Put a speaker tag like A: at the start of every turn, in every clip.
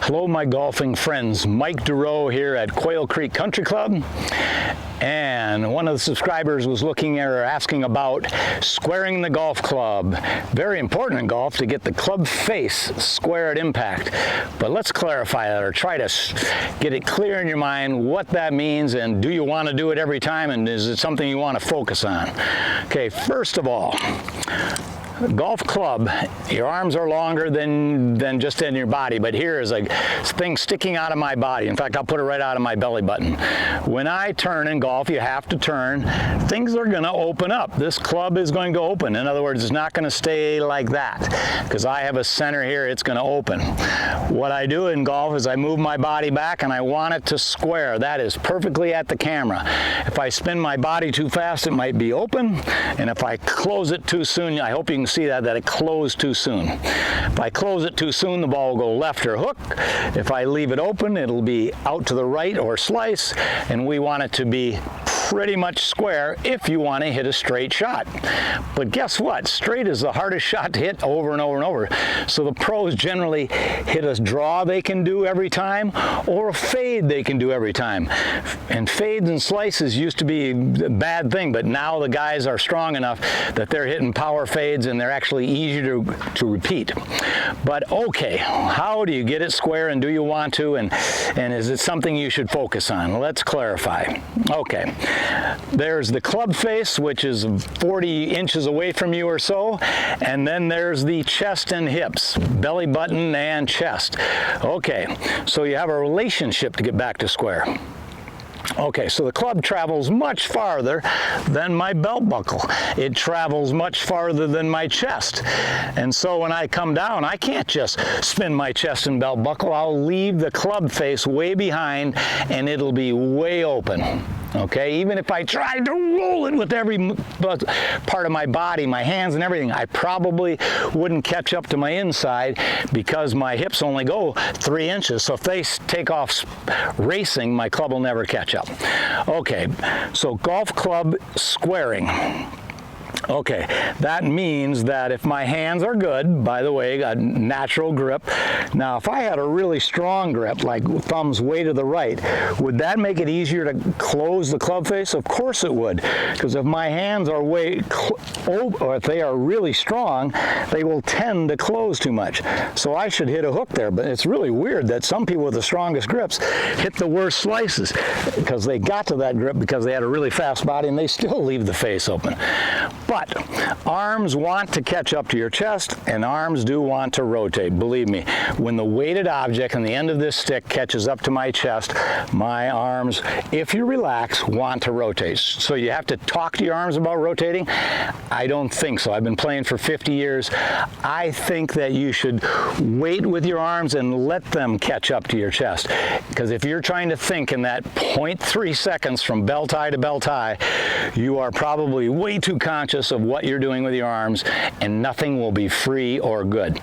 A: Hello, my golfing friends. Mike Durow here at Quail Creek Country Club. And one of the subscribers was looking or asking about squaring the golf club. Very important in golf to get the club face square at impact. But let's clarify that, or try to get it clear in your mind what that means, and do you want to do it every time, and is it something you want to focus on? Okay, first of all, golf club, your arms are longer than just in your body, but here is a thing sticking out of my body. In fact, I'll put it right out of my belly button. When I turn in golf, you have to turn, things are going to open up. This club is going to open. In other words, it's not going to stay like that, because I have a center here, it's going to open. What I do in golf is I move my body back and I want it to square. That is perfectly at the camera. If I spin my body too fast, it might be open, and if I close it too soon, I hope you can see that it closed too soon. If I close it too soon, the ball will go left or hook. If I leave it open, it'll be out to the right or slice, and we want it to be pretty much square if you want to hit a straight shot. But guess what? Straight is the hardest shot to hit over and over and over. So the pros generally hit a draw they can do every time, or a fade they can do every time. And fades and slices used to be a bad thing, but now the guys are strong enough that they're hitting power fades and they're actually easier to repeat. But okay, how do you get it square, and do you want to, and is it something you should focus on? Let's clarify. Okay. There's the club face, which is 40 inches away from you or so, and then there's the chest and hips, belly button and chest. Okay, so you have a relationship to get back to square. Okay, so the club travels much farther than my belt buckle. It travels much farther than my chest. And so when I come down, I can't just spin my chest and belt buckle. I'll leave the club face way behind, and it'll be way open. Okay, even if I tried to roll it with every part of my body, my hands and everything, I probably wouldn't catch up to my inside, because my hips only go 3 inches. So if they take off racing, my club will never catch up. Okay, so golf club squaring. Okay, that means that if my hands are good, by the way, a natural grip. Now, if I had a really strong grip, like thumbs way to the right, would that make it easier to close the club face? Of course it would, because if my hands are or if they are really strong, they will tend to close too much. So I should hit a hook there, but it's really weird that some people with the strongest grips hit the worst slices, because they got to that grip because they had a really fast body and they still leave the face open. But arms want to catch up to your chest, and arms do want to rotate. Believe me, when the weighted object on the end of this stick catches up to my chest, my arms, if you relax, want to rotate. So you have to talk to your arms about rotating? I don't think so. I've been playing for 50 years. I think that you should wait with your arms and let them catch up to your chest. Because if you're trying to think in that 0.3 seconds from bell tie to bell tie, you are probably way too conscious of what you're doing with your arms, and nothing will be free or good.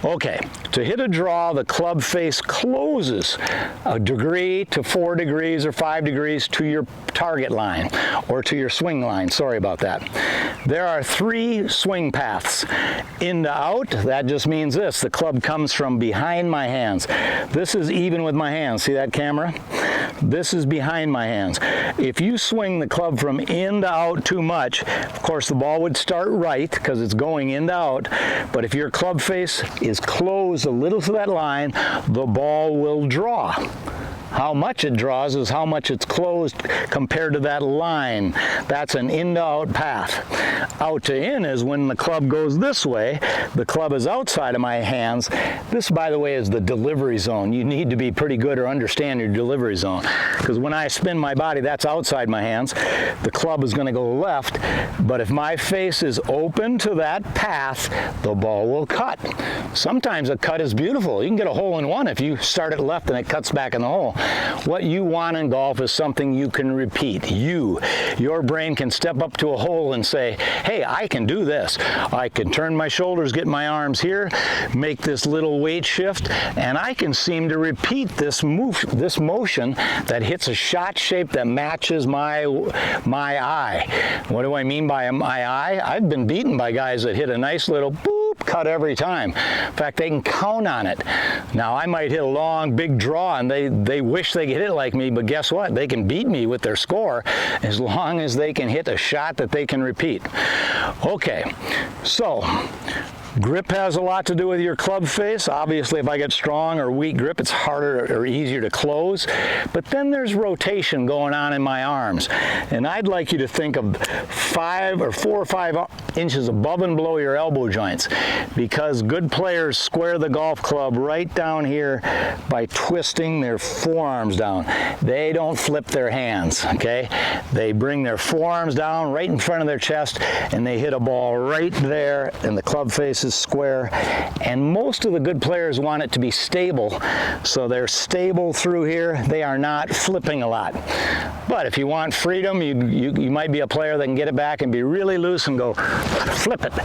A: Okay, to hit a draw, the club face closes a degree to 4 degrees or 5 degrees to your target line, or to your swing line. Sorry about that. There are 3 swing paths. In to out, that just means this. The club comes from behind my hands. This is even with my hands. See that, camera? This is behind my hands. If you swing the club from in to out too much, of course the ball would start right because it's going in to out, but if your club face is closed a little to that line, the ball will draw. How much it draws is how much it's closed compared to that line. That's an in to out path. Out to in is when the club goes this way. The club is outside of my hands. This, by the way, is the delivery zone. You need to be pretty good or understand your delivery zone, because when I spin my body, that's outside my hands. The club is going to go left, but if my face is open to that path, the ball will cut. Sometimes a cut is beautiful. You can get a hole in one if you start it left and it cuts back in the hole. What you want in golf is something you can repeat. Your brain can step up to a hole and say, hey, I can do this. I can turn my shoulders, get my arms here, make this little weight shift, and I can seem to repeat this motion that hits a shot shape that matches my eye. What do I mean by my eye? I've been beaten by guys that hit a nice little boop, cut every time. In fact, they can count on it. Now, I might hit a long, big draw, and they wish they could hit it like me, but guess what? They can beat me with their score as long as they can hit a shot that they can repeat. Okay, so grip has a lot to do with your club face. Obviously, if I get strong or weak grip, it's harder or easier to close. But then there's rotation going on in my arms. And I'd like you to think of 4 or 5 inches above and below your elbow joints, because good players square the golf club right down here by twisting their forearms down. They don't flip their hands, okay? They bring their forearms down right in front of their chest, and they hit a ball right there, and the club face is square. And most of the good players want it to be stable, so they're stable through here. They are not flipping a lot. But if you want freedom, you might be a player that can get it back and be really loose and go flip it.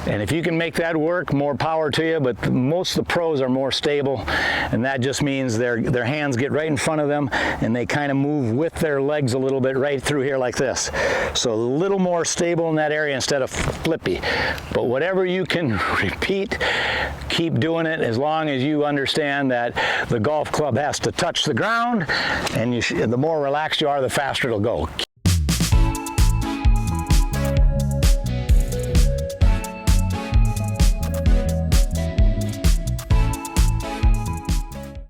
A: And if you can make that work, more power to you, but most of the pros are more stable, and that just means their hands get right in front of them and they kind of move with their legs a little bit right through here like this. So a little more stable in that area instead of flippy. But whatever you can repeat, keep doing it, as long as you understand that the golf club has to touch the ground, and the more relaxed you are, the faster it'll go.